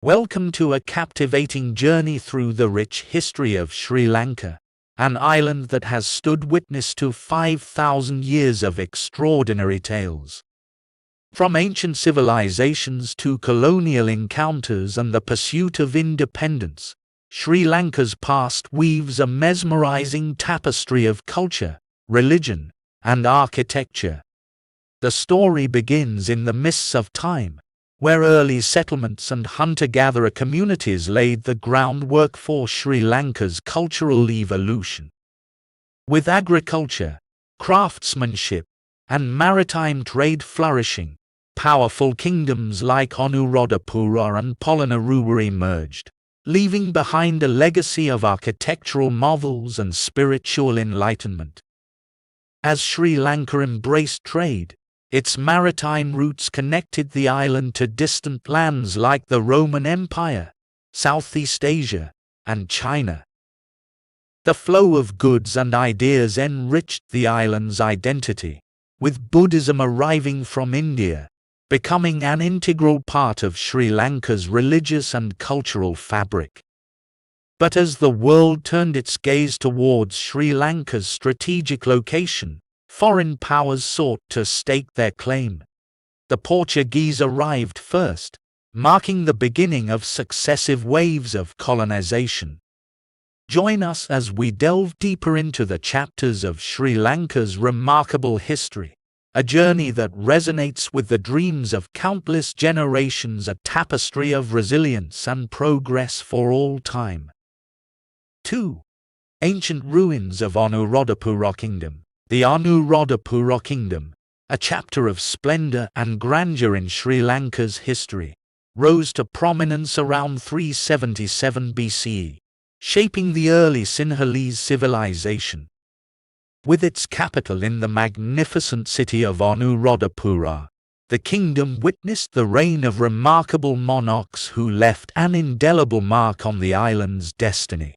Welcome to a captivating journey through the rich history of Sri Lanka, an island that has stood witness to 5,000 years of extraordinary tales. From ancient civilizations to colonial encounters and the pursuit of independence, Sri Lanka's past weaves a mesmerizing tapestry of culture, religion, and architecture. The story begins in the mists of time, where early settlements and hunter-gatherer communities laid the groundwork for Sri Lanka's cultural evolution. With agriculture, craftsmanship, and maritime trade flourishing, powerful kingdoms like Anuradhapura and Polonnaruwa emerged, leaving behind a legacy of architectural marvels and spiritual enlightenment. As Sri Lanka embraced trade, its maritime routes connected the island to distant lands like the Roman Empire, Southeast Asia, and China. The flow of goods and ideas enriched the island's identity, with Buddhism arriving from India, becoming an integral part of Sri Lanka's religious and cultural fabric. But as the world turned its gaze towards Sri Lanka's strategic location, foreign powers sought to stake their claim. The Portuguese arrived first, marking the beginning of successive waves of colonization. Join us as we delve deeper into the chapters of Sri Lanka's remarkable history, a journey that resonates with the dreams of countless generations, a tapestry of resilience and progress for all time. 2. Ancient ruins of Anuradhapura Kingdom. The Anuradhapura Kingdom, a chapter of splendor and grandeur in Sri Lanka's history, rose to prominence around 377 BCE, shaping the early Sinhalese civilization. With its capital in the magnificent city of Anuradhapura, the kingdom witnessed the reign of remarkable monarchs who left an indelible mark on the island's destiny.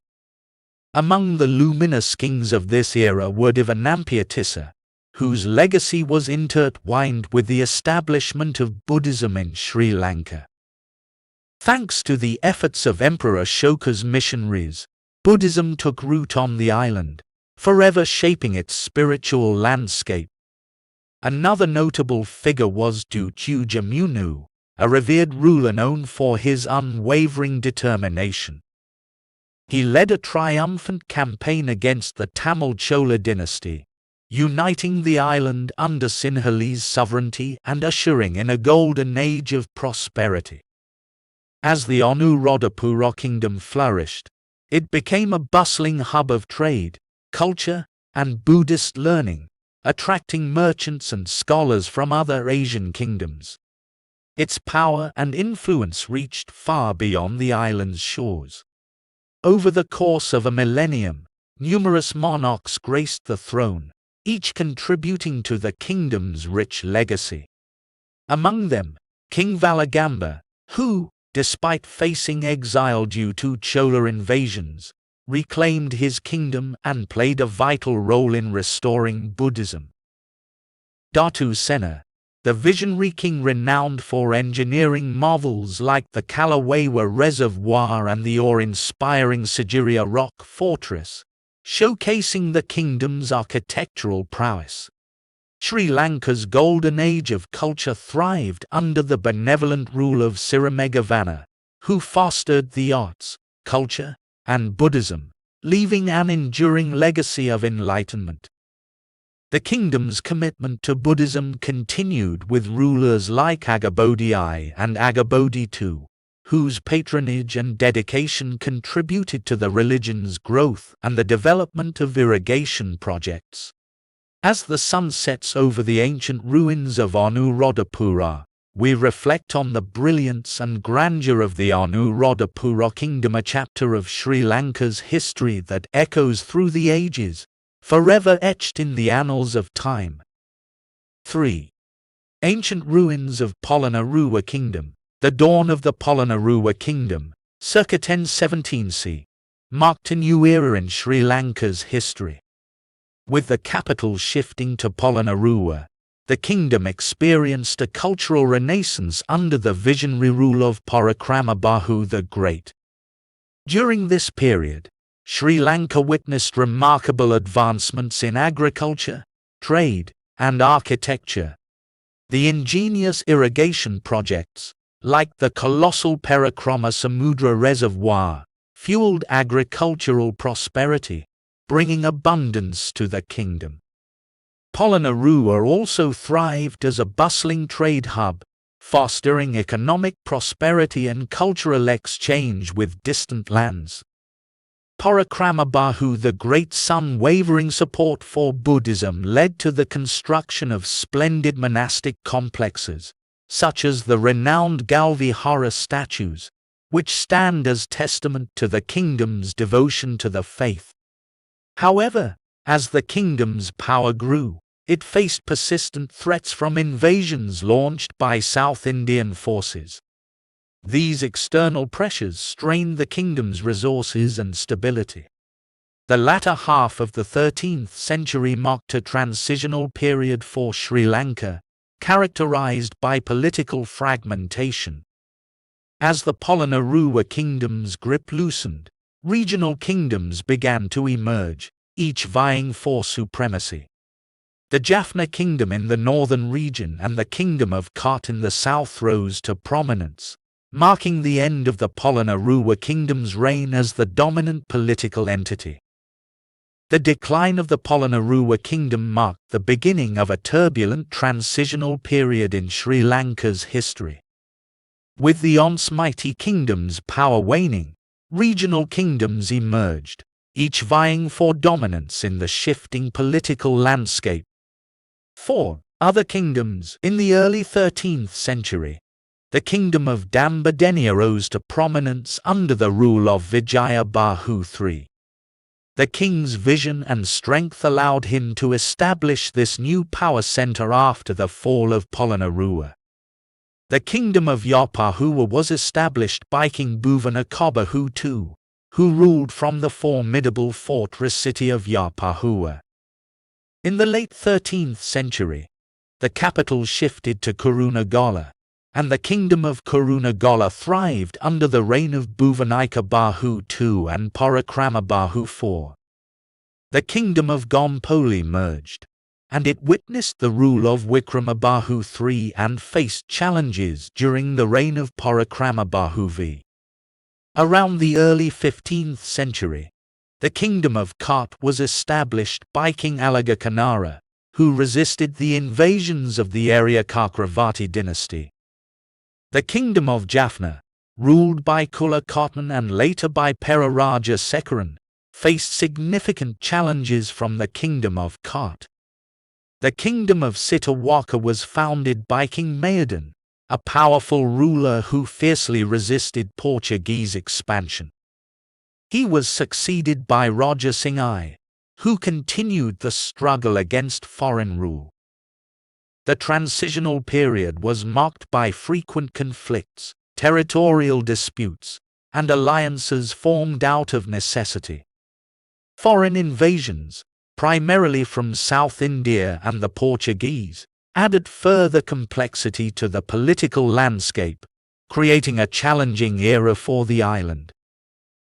Among the luminous kings of this era were Devanampiya, whose legacy was intertwined with the establishment of Buddhism in Sri Lanka. Thanks to the efforts of Emperor Ashoka's missionaries, Buddhism took root on the island, forever shaping its spiritual landscape. Another notable figure was Dutu Jamunu, a revered ruler known for his unwavering determination. He led a triumphant campaign against the Tamil Chola dynasty, uniting the island under Sinhalese sovereignty and ushering in a golden age of prosperity. As the Anuradhapura kingdom flourished, it became a bustling hub of trade, culture, and Buddhist learning, attracting merchants and scholars from other Asian kingdoms. Its power and influence reached far beyond the island's shores. Over the course of a millennium, numerous monarchs graced the throne, each contributing to the kingdom's rich legacy. Among them, King Valagamba, who, despite facing exile due to Chola invasions, reclaimed his kingdom and played a vital role in restoring Buddhism. Datu Sena, the visionary king renowned for engineering marvels like the Kalawewa Reservoir and the awe-inspiring Sigiriya Rock Fortress, showcasing the kingdom's architectural prowess. Sri Lanka's golden age of culture thrived under the benevolent rule of Sirimegavana, who fostered the arts, culture, and Buddhism, leaving an enduring legacy of enlightenment. The kingdom's commitment to Buddhism continued with rulers like Agabodi I and Agabodi II, whose patronage and dedication contributed to the religion's growth and the development of irrigation projects. As the sun sets over the ancient ruins of Anuradhapura, we reflect on the brilliance and grandeur of the Anuradhapura Kingdom, a chapter of Sri Lanka's history that echoes through the ages, forever etched in the annals of time. 3. Ancient ruins of Polonnaruwa Kingdom. The dawn of the Polonnaruwa Kingdom, circa 1017 c, marked a new era in Sri Lanka's history. With the capital shifting to Polonnaruwa, the kingdom experienced a cultural renaissance under the visionary rule of Parakramabahu the Great. During this period, Sri Lanka witnessed remarkable advancements in agriculture, trade, and architecture. The ingenious irrigation projects, like the colossal Parakrama Samudra Reservoir, fueled agricultural prosperity, bringing abundance to the kingdom. Polonnaruwa also thrived as a bustling trade hub, fostering economic prosperity and cultural exchange with distant lands. Parakramabahu the Great's unwavering support for Buddhism led to the construction of splendid monastic complexes, such as the renowned Galvihara statues, which stand as testament to the kingdom's devotion to the faith. However, as the kingdom's power grew, it faced persistent threats from invasions launched by South Indian forces. These external pressures strained the kingdom's resources and stability. The latter half of the 13th century marked a transitional period for Sri Lanka, characterized by political fragmentation. As the Polonnaruwa kingdom's grip loosened, regional kingdoms began to emerge, each vying for supremacy. The Jaffna kingdom in the northern region and the kingdom of Kut in the south rose to prominence, marking the end of the Polonnaruwa kingdom's reign as the dominant political entity. The decline of the Polonnaruwa kingdom marked the beginning of a turbulent transitional period in Sri Lanka's history. With the once mighty kingdom's power waning, regional kingdoms emerged, each vying for dominance in the shifting political landscape. 4. Other kingdoms. In the early 13th century, the kingdom of Dambadeniya rose to prominence under the rule of Vijayabahu III. The king's vision and strength allowed him to establish this new power center after the fall of Polonnaruwa. The kingdom of Yapahuwa was established by King Bhuvanakabahu II, who ruled from the formidable fortress city of Yapahuwa. In the late 13th century, the capital shifted to Kurunegala, and the kingdom of Kurunegala thrived under the reign of Bhuvanakabahu II and Parakramabahu IV. The kingdom of Gompoli merged, and it witnessed the rule of Vikramabahu III and faced challenges during the reign of Parakramabahu V. Around the early 15th century, the kingdom of Kut was established by King Alagakanara, who resisted the invasions of the Arya Kakravati dynasty. The kingdom of Jaffna, ruled by Kulakotan and later by Peraraja Sekaran, faced significant challenges from the kingdom of Kut. The kingdom of Sitawaka was founded by King Mayadin, a powerful ruler who fiercely resisted Portuguese expansion. He was succeeded by Raja Singh I, who continued the struggle against foreign rule. The transitional period was marked by frequent conflicts, territorial disputes, and alliances formed out of necessity. Foreign invasions, primarily from South India and the Portuguese, added further complexity to the political landscape, creating a challenging era for the island.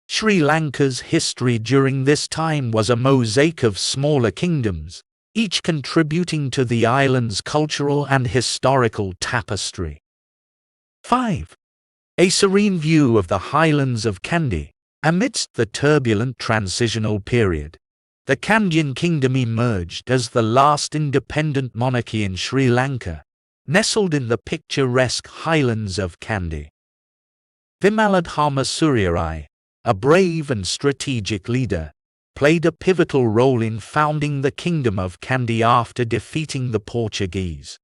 Sri Lanka's history during this time was a mosaic of smaller kingdoms, each contributing to the island's cultural and historical tapestry. 5. A serene view of the highlands of Kandy. Amidst the turbulent transitional period, the Kandyan kingdom emerged as the last independent monarchy in Sri Lanka, nestled in the picturesque highlands of Kandy. Vimaladharma Suryarai, a brave and strategic leader, played a pivotal role in founding the kingdom of Kandy after defeating the Portuguese.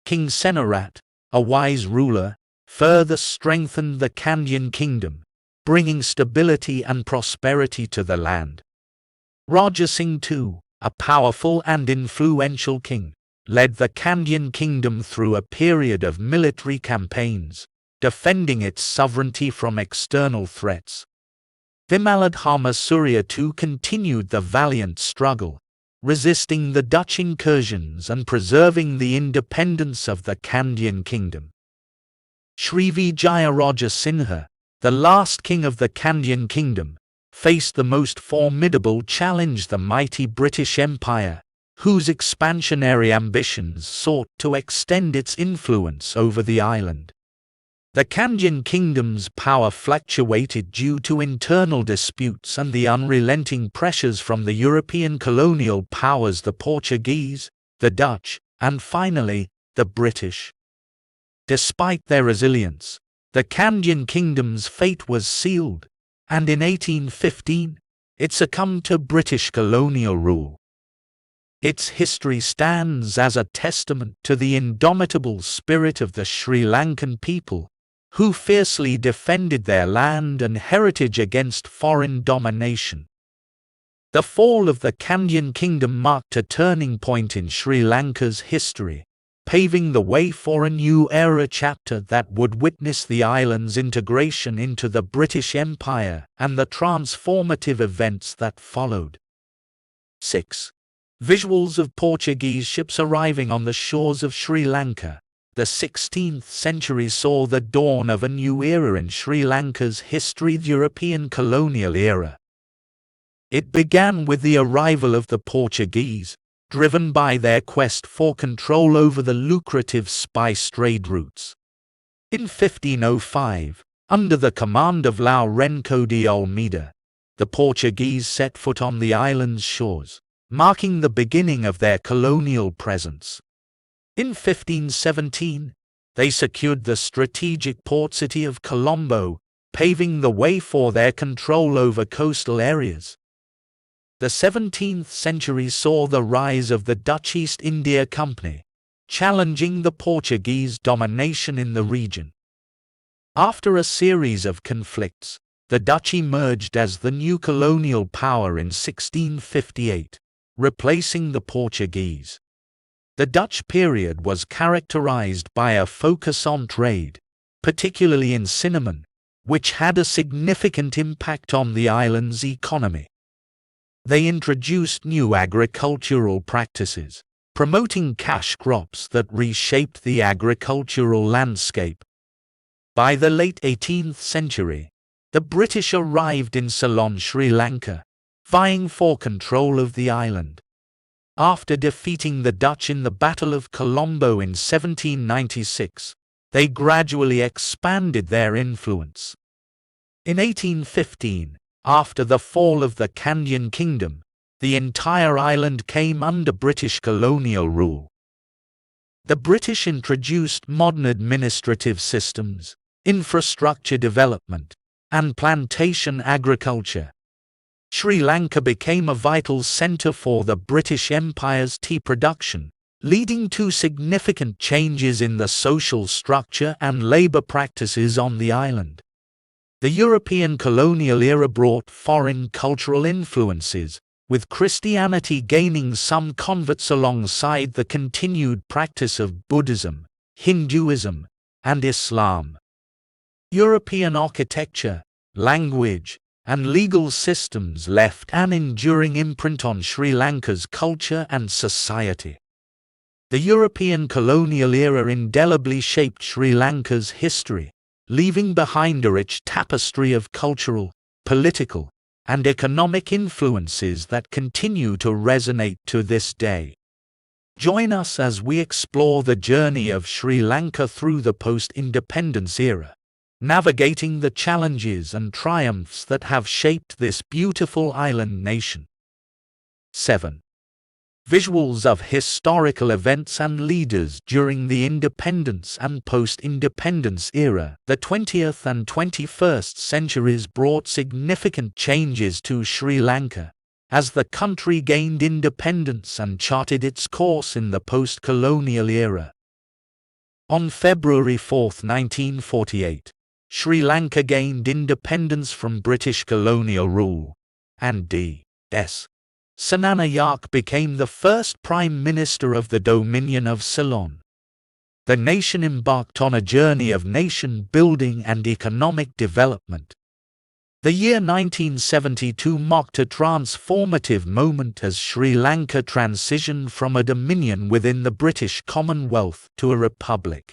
King Senarat, a wise ruler, further strengthened the Kandyan kingdom, bringing stability and prosperity to the land. Raja Singh II, a powerful and influential king, led the Kandyan kingdom through a period of military campaigns, defending its sovereignty from external threats. Vimaladharma Surya II continued the valiant struggle, resisting the Dutch incursions and preserving the independence of the Kandyan kingdom. Sri Vijayaraja Sinha, the last king of the Kandyan kingdom, faced the most formidable challenge: the mighty British Empire, whose expansionary ambitions sought to extend its influence over the island. The Kandyan kingdom's power fluctuated due to internal disputes and the unrelenting pressures from the European colonial powers, the Portuguese, the Dutch, and finally, the British. Despite their resilience, the Kandyan kingdom's fate was sealed, and in 1815, it succumbed to British colonial rule. Its history stands as a testament to the indomitable spirit of the Sri Lankan people, who fiercely defended their land and heritage against foreign domination. The fall of the Kandyan kingdom marked a turning point in Sri Lanka's history, paving the way for a new era chapter that would witness the island's integration into the British Empire and the transformative events that followed. 6. Visuals of Portuguese ships arriving on the shores of Sri Lanka. The 16th century saw the dawn of a new era in Sri Lanka's history, the European colonial era. It began with the arrival of the Portuguese, driven by their quest for control over the lucrative spice trade routes. In 1505, under the command of Lourenço de Almeida, the Portuguese set foot on the island's shores, marking the beginning of their colonial presence. In 1517, they secured the strategic port city of Colombo, paving the way for their control over coastal areas. The 17th century saw the rise of the Dutch East India Company, challenging the Portuguese domination in the region. After a series of conflicts, the Dutch emerged as the new colonial power in 1658, replacing the Portuguese. The Dutch period was characterized by a focus on trade, particularly in cinnamon, which had a significant impact on the island's economy. They introduced new agricultural practices, promoting cash crops that reshaped the agricultural landscape. By the late 18th century, the British arrived in Ceylon, Sri Lanka, vying for control of the island. After defeating the Dutch in the Battle of Colombo in 1796, they gradually expanded their influence. In 1815, after the fall of the Kandyan kingdom, the entire island came under British colonial rule. The British introduced modern administrative systems, infrastructure development, and plantation agriculture. Sri Lanka became a vital center for the British Empire's tea production, leading to significant changes in the social structure and labor practices on the island. The European colonial era brought foreign cultural influences, with Christianity gaining some converts alongside the continued practice of Buddhism, Hinduism, and Islam. European architecture, language, and legal systems left an enduring imprint on Sri Lanka's culture and society. The European colonial era indelibly shaped Sri Lanka's history, leaving behind a rich tapestry of cultural, political, and economic influences that continue to resonate to this day. Join us as we explore the journey of Sri Lanka through the post-independence era, navigating the challenges and triumphs that have shaped this beautiful island nation. 7. Visuals of historical events and leaders during the independence and post-independence era. The 20th and 21st centuries brought significant changes to Sri Lanka, as the country gained independence and charted its course in the post-colonial era. On February 4, 1948, Sri Lanka gained independence from British colonial rule, and D.S. Senanayak became the first Prime Minister of the Dominion of Ceylon. The nation embarked on a journey of nation-building and economic development. The year 1972 marked a transformative moment as Sri Lanka transitioned from a dominion within the British Commonwealth to a republic.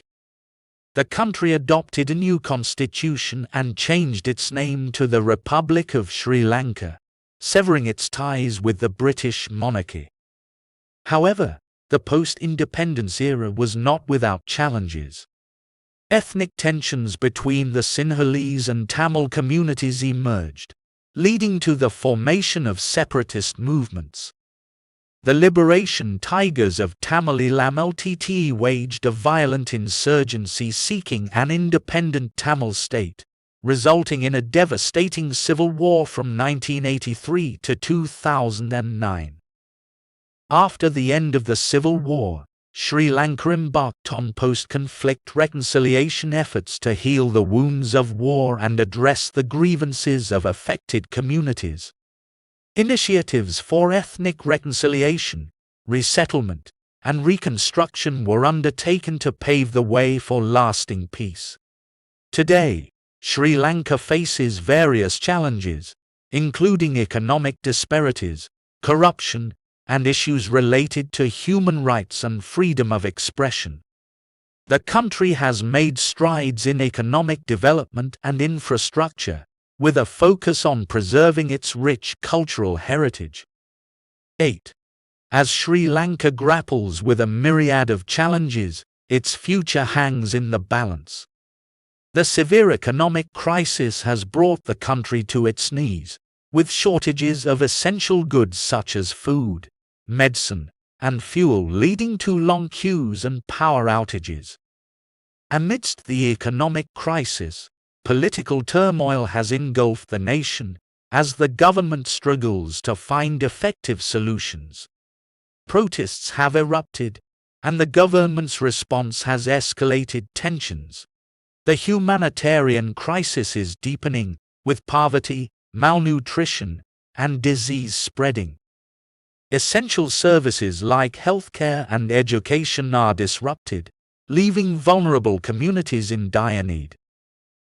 The country adopted a new constitution and changed its name to the Republic of Sri Lanka, severing its ties with the British monarchy. However, the post-independence era was not without challenges. Ethnic tensions between the Sinhalese and Tamil communities emerged, leading to the formation of separatist movements. The Liberation Tigers of Tamil Ltt waged a violent insurgency seeking an independent Tamil state, resulting in a devastating civil war from 1983 to 2009. After the end of the civil war, Sri Lanka embarked on post-conflict reconciliation efforts to heal the wounds of war and address the grievances of affected communities. Initiatives for ethnic reconciliation, resettlement, and reconstruction were undertaken to pave the way for lasting peace. Today, Sri Lanka faces various challenges, including economic disparities, corruption, and issues related to human rights and freedom of expression. The country has made strides in economic development and infrastructure, with a focus on preserving its rich cultural heritage. 8. As Sri Lanka grapples with a myriad of challenges, its future hangs in the balance. The severe economic crisis has brought the country to its knees, with shortages of essential goods such as food, medicine, and fuel leading to long queues and power outages. Amidst the economic crisis, political turmoil has engulfed the nation as the government struggles to find effective solutions. Protests have erupted, and the government's response has escalated tensions. The humanitarian crisis is deepening, with poverty, malnutrition, and disease spreading. Essential services like healthcare and education are disrupted, leaving vulnerable communities in dire need.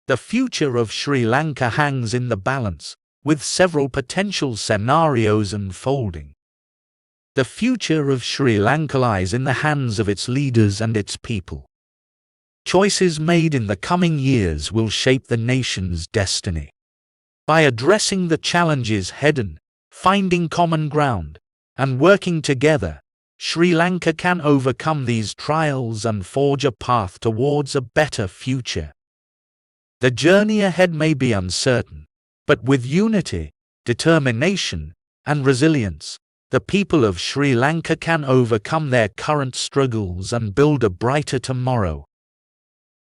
The future of Sri Lanka hangs in the balance, with several potential scenarios unfolding. The future of Sri Lanka lies in the hands of its leaders and its people. Choices made in the coming years will shape the nation's destiny. By addressing the challenges head-on, finding common ground, and working together, Sri Lanka can overcome these trials and forge a path towards a better future. The journey ahead may be uncertain, but with unity, determination, and resilience, the people of Sri Lanka can overcome their current struggles and build a brighter tomorrow.